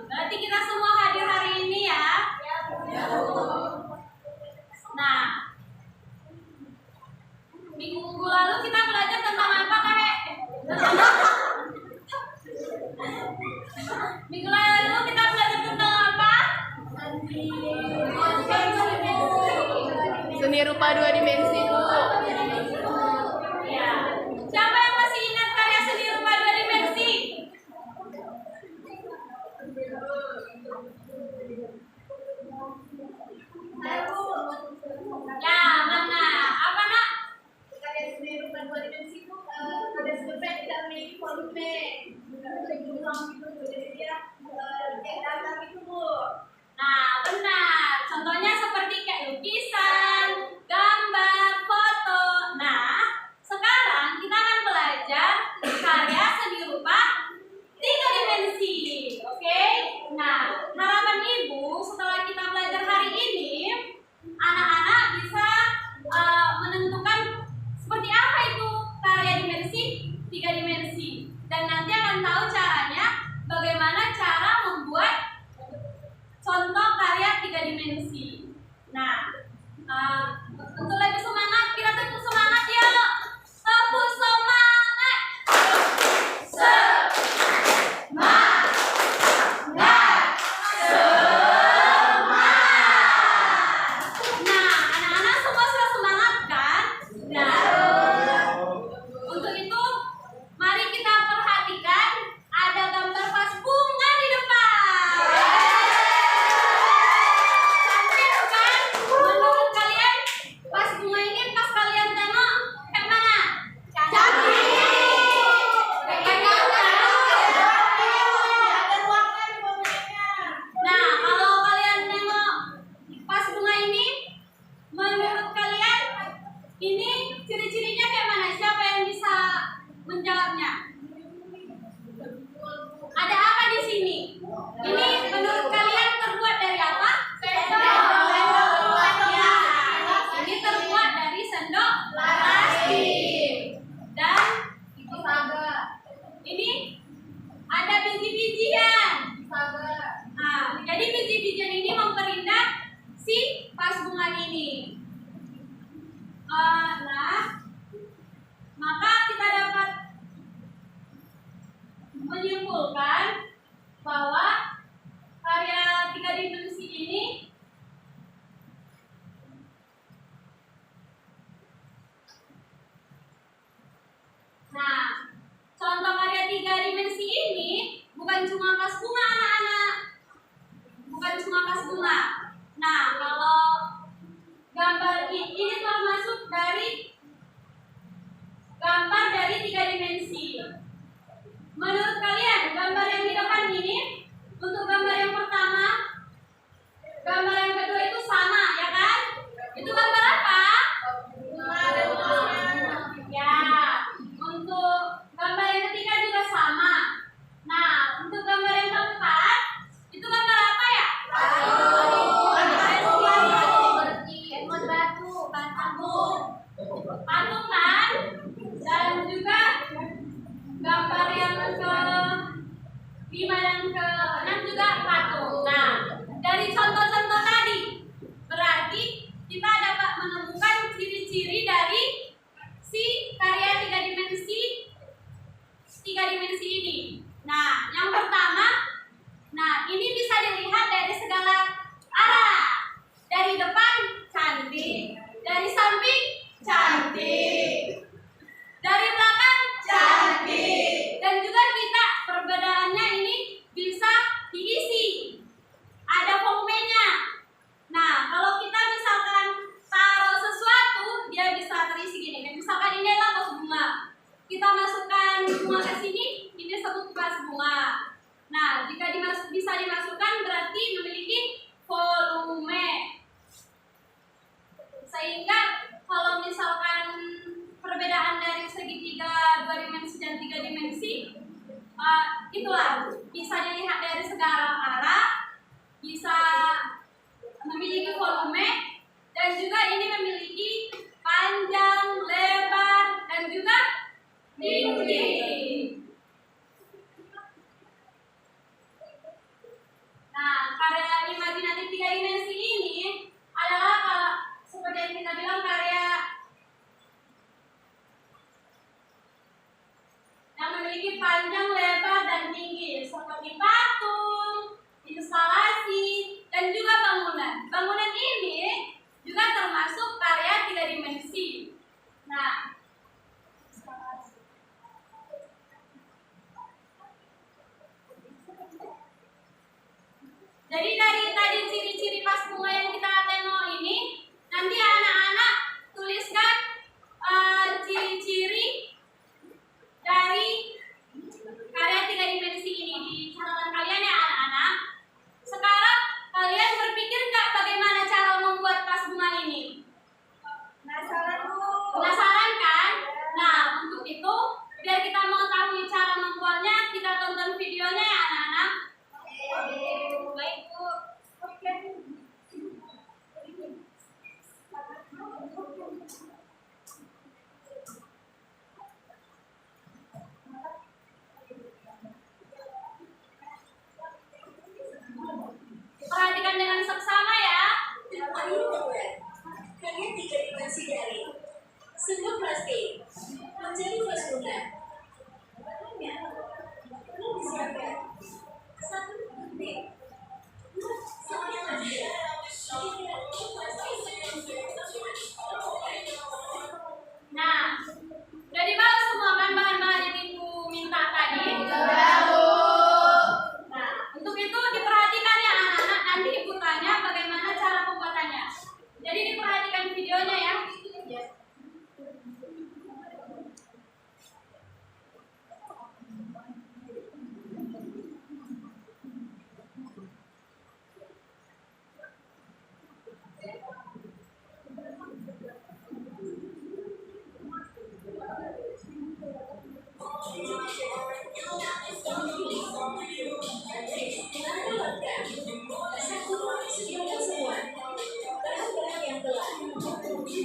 Berarti kita semua hadir hari ini ya. Nah, minggu lalu kita belajar tentang apa, Kak? Minggu lalu kita belajar tentang apa? Seni rupa dua dimensi, Bu. Ya. Siapa yang masih ingat karya seni rupa dua dimensi? Ya, mana? Apa, Nak? Karya seni rupa dua dimensi itu ada sebetulnya tidak memiliki volume, ruang gitu, jadi dia datar gitu, Bu. Nah, benar. Contohnya seperti kayak lukisan, gambar, foto. Nah, sekarang kita akan belajar karya seni rupa tiga dimensi. Oke? Nah, harapan Ibu setelah kita belajar hari ini, anak-anak bisa menentukan seperti apa itu karya dimensi tiga dimensi. Dan nanti akan tahu caranya bagaimana cara membuat contoh karya tiga dimensi. Nah, untuk lebih semangat, kita tepuk semangat ya. Tepuk semangat. Semangat. Nah, anak-anak semua sudah semangat kan? Nah, untuk itu mari kita perhatikan ada gambar vas bunga di depan. Cantik kan? Menurut kalian vas bunga ini pas kalian tengok kayak mana? Cantik. Ada warna di bawahnya. Nah, kalau kalian tengok vas bunga ini, menurut kalian ini ciri-cirinya kayak mana? Siapa yang bisa menjawabnya? Ada apa di sini? Ini menurut kalian terbuat dari apa? Ya, ini terbuat dari sendok plastik. Dan ini ada biji-bijian. Nah, jadi biji-bijian ini memperindah si vas bunga ini. Nah, maka kita dapat menyimpulkan bahwa karya tiga dimensi ini contoh karya tiga dimensi ini bukan cuma vas bunga, anak-anak. Bukan cuma vas bunga. Nah, kalau gambar ini termasuk dari gambar dari tiga dimensi. Menurut kalian, gambar yang di depan ini, untuk gambar yang pertama, gambar yang kedua itu sama, ya kan? Itu gambar apa? Ya, untuk gambar yang ketiga juga sama. Nah, untuk gambar yang keempat, itu gambar apa ya? Patung kan? Dan juga gambar yang ke-5 dan ke-6 juga patung. Nah, dari contoh-contoh tadi, berarti kita dapat menemukan ciri-ciri dari si karya tiga dimensi ini. Nah, yang pertama, ini bisa dilihat dari segala arah. Dari depan cantik, dari samping cantik, dari belakang cantik, dan juga kita perbedaannya ini bisa diisi, ada volumenya. Nah, kalau kita misalkan taruh sesuatu, dia bisa terisi gini. Kayak misalkan ini adalah vas bunga, kita masukkan bunga ke sini, ini disebut vas bunga. Nah, jika bisa dimasukkan berarti memiliki volume. Sehingga kalau misalkan perbedaan dari segitiga dua dimensi dan tiga dimensi, itulah bisa dilihat dari segala arah, bisa memiliki volume, dan juga ini memiliki panjang, lebar, dan juga tinggi. Jadi dari tadi ciri-ciri vas bunga yang kita tengok ini, nanti anak-anak tuliskan ciri-ciri dari karya 3 dimensi ini di catatan kalian ya anak-anak. Sekarang kalian berpikir nggak bagaimana cara membuat vas bunga ini? Penasaran kan? Nah, untuk itu biar kita mengetahui cara membuatnya, kita tonton videonya ya anak-anak. Baik Bu. Perhatikan dengan seksama ya. Ayo membuat karya 3 dimensi dari sebuah plastik menjadi vas bunga. Bahannya perlu disiapkan 1 menit. Soalnya plastik. Nah, udah dibawa semua kan bahan-bahan yang Ibu minta tadi? Sudah, Bu. Nah, untuk itu diperhatikan ya anak-anak, nanti Ibu tanya bagaimana cara pembuatannya. Jadi diperhatikan videonya ya. Sediakan semua bahan-bahan yang telah ditentukan.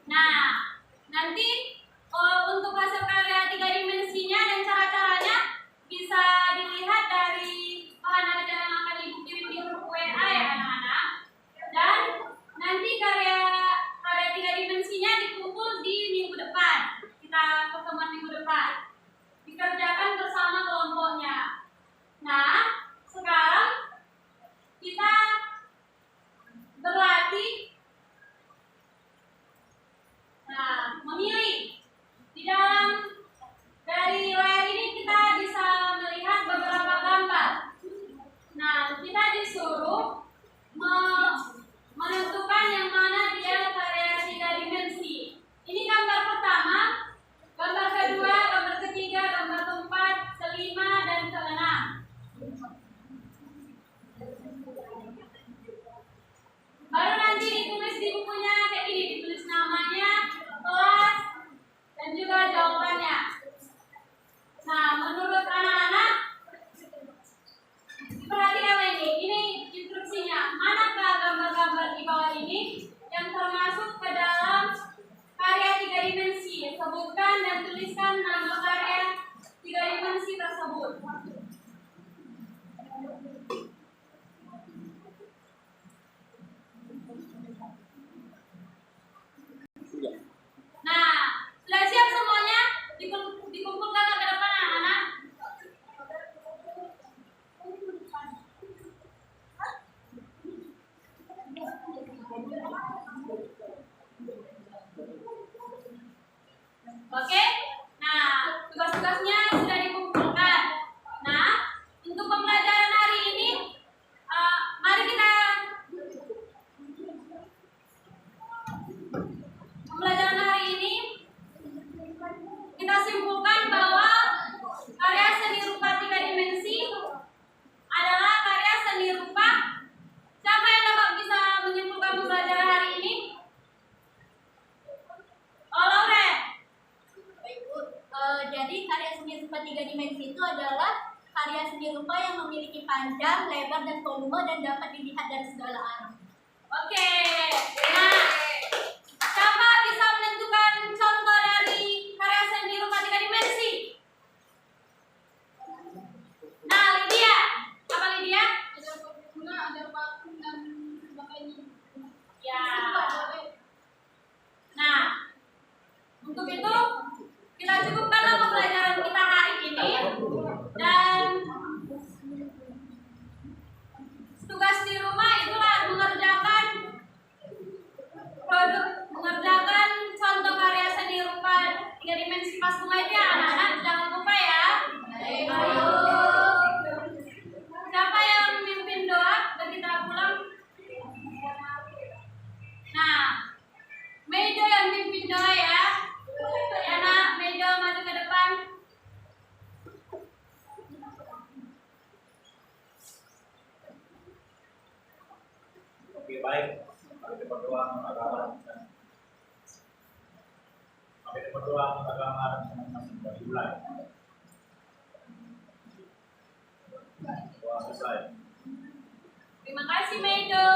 Nah, nanti untuk hasil karya tiga dimensinya dan cara-caranya bisa dilihat dari bahan ajar yang akan ibu kirim di grup WA ya anak-anak. Dan nanti karya tiga dimensinya dikumpul di minggu depan. Kita pertemuan minggu depan. Dikerjakan bersama kelompoknya. Nah, sekarang kita berlatih. Nah, memilih. Di dalam dari layar ini kita bisa melihat beberapa gambar. Nah, kita disuruh menentukan yang mana dia karya tiga dimensi. Ini gambar pertama, gambar kedua, gambar ketiga, gambar keempat, kelima, dan keenam. Baru nanti ditulis di bukunya kayak gini, ditulis namanya, kelas, dan juga jawabannya. Nah, menurut anak-anak, perhatikan ini instruksinya. Manakah gambar-gambar di bawah ini yang termasuk ke dalam karya tiga dimensi? Sebutkan dan tuliskan nama karya tiga dimensi tersebut. Nah, sudah siap semuanya? Dikumpulkan ke depan anak-anak. Oke? Nah, tugas-tugasnya sudah dikumpulkan. Nah, untuk pembelajaran hari ini, mari kita pembelajaran hari ini kita simpulkan bahwa karya seni rupa tiga dimensi adalah karya seni rupa. Siapa yang dapat bisa menyimpulkan pembelajaran hari ini? Oh, Lauren. Baik, Bu. Jadi karya seni rupa tiga dimensi itu adalah karya seni rupa yang memiliki panjang, lebar, dan volume dan dapat dilihat dari segala arah. Oke. Nah, siapa bisa menentukan contoh dari karya seni rupa tiga dimensi? Nah, Lydia. Apa Lydia? Ada formula, ada patung, dan sebagainya. Ya. Nah, untuk itu kita cukupkanlah pembelajaran kita hari ini dan tugas di rumah itulah mengerjakan contoh karya seni rupa tiga dimensi pas bunga itu ya anak-anak, jangan lupa ya. Ayo. Siapa yang memimpin doa dan kita pulang? Nah, Meido yang memimpin doa ya. Yana, Meido maju ke depan. Oke, baik. Kami berdoa agama. Kami berdoa agama masing-masing dari mulai. Doa selesai. Terima kasih Meido.